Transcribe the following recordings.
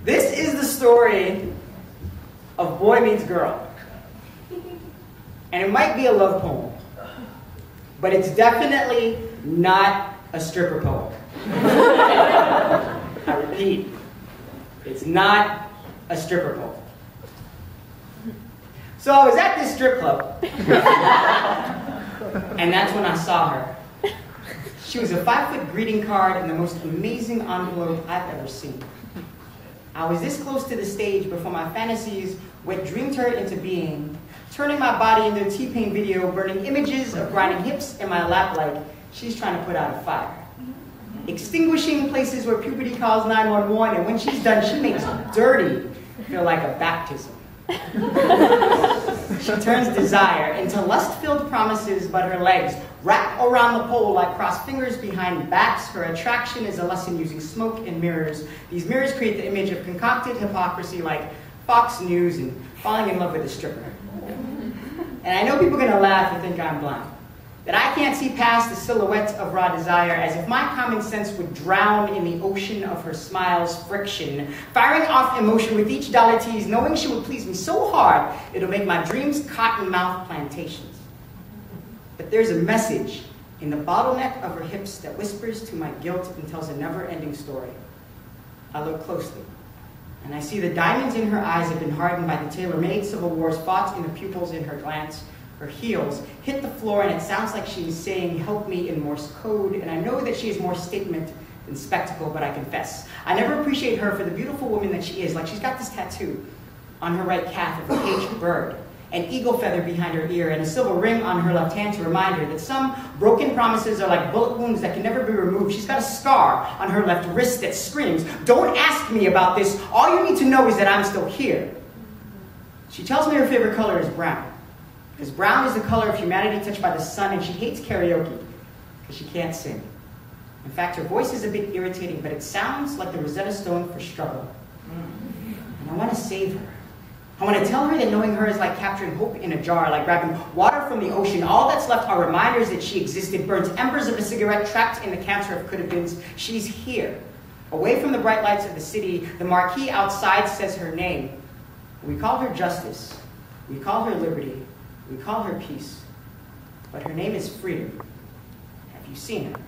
This is the story of boy meets girl. And it might be a love poem, but it's definitely not a stripper poem. I repeat, it's not a stripper poem. So I was at this strip club, and that's when I saw her. She was a 5-foot greeting card and the most amazing envelope I've ever seen. I was this close to the stage before my fantasies went dreamed her into being, turning my body into a T-Pain video, burning images of grinding hips in my lap like she's trying to put out a fire. Extinguishing places where puberty calls 911, and when she's done, she makes dirty feel like a baptism. She turns desire into lust-filled promises, but her legs wrap around the pole like crossed fingers behind backs. Her attraction is a lesson using smoke and mirrors. These mirrors create the image of concocted hypocrisy like Fox News and falling in love with a stripper. And I know people are going to laugh and think I'm blind, that I can't see past the silhouette of raw desire, as if my common sense would drown in the ocean of her smile's friction, firing off emotion with each dollar tease, knowing she would please me so hard it'll make my dreams cottonmouth plantations. But there's a message in the bottleneck of her hips that whispers to my guilt and tells a never-ending story. I look closely, and I see the diamonds in her eyes have been hardened by the tailor-made civil wars fought in the pupils in her glance. Her heels hit the floor, and it sounds like she is saying, "Help me," in Morse code, and I know that she is more statement than spectacle, but I confess, I never appreciate her for the beautiful woman that she is. Like, she's got this tattoo on her right calf of a caged bird, an eagle feather behind her ear, and a silver ring on her left hand to remind her that some broken promises are like bullet wounds that can never be removed. She's got a scar on her left wrist that screams, "Don't ask me about this. All you need to know is that I'm still here." She tells me her favorite color is brown, because brown is the color of humanity touched by the sun, and she hates karaoke because she can't sing. In fact, her voice is a bit irritating, but it sounds like the Rosetta Stone for struggle. And I want to save her. I want to tell her that knowing her is like capturing hope in a jar, like grabbing water from the ocean. All that's left are reminders that she existed, burnt embers of a cigarette trapped in the cancer of could-have-beens. She's here, away from the bright lights of the city. The marquee outside says her name. We call her justice. We call her liberty. We call her peace. But her name is Freedom. Have you seen her?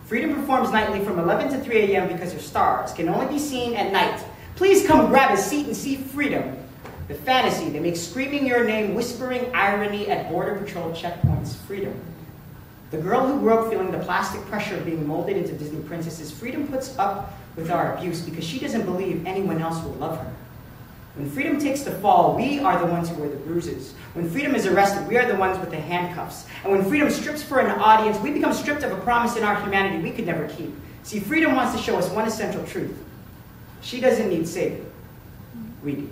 Freedom performs nightly from 11 to 3 a.m. because her stars can only be seen at night. Please come grab a seat and see Freedom, the fantasy that makes screaming your name whispering irony at Border Patrol checkpoints. Freedom. The girl who grew up feeling the plastic pressure of being molded into Disney princesses. Freedom puts up with our abuse because she doesn't believe anyone else will love her. When Freedom takes the fall, we are the ones who wear the bruises. When Freedom is arrested, we are the ones with the handcuffs. And when Freedom strips for an audience, we become stripped of a promise in our humanity we could never keep. See, Freedom wants to show us one essential truth. She doesn't need saving. We do.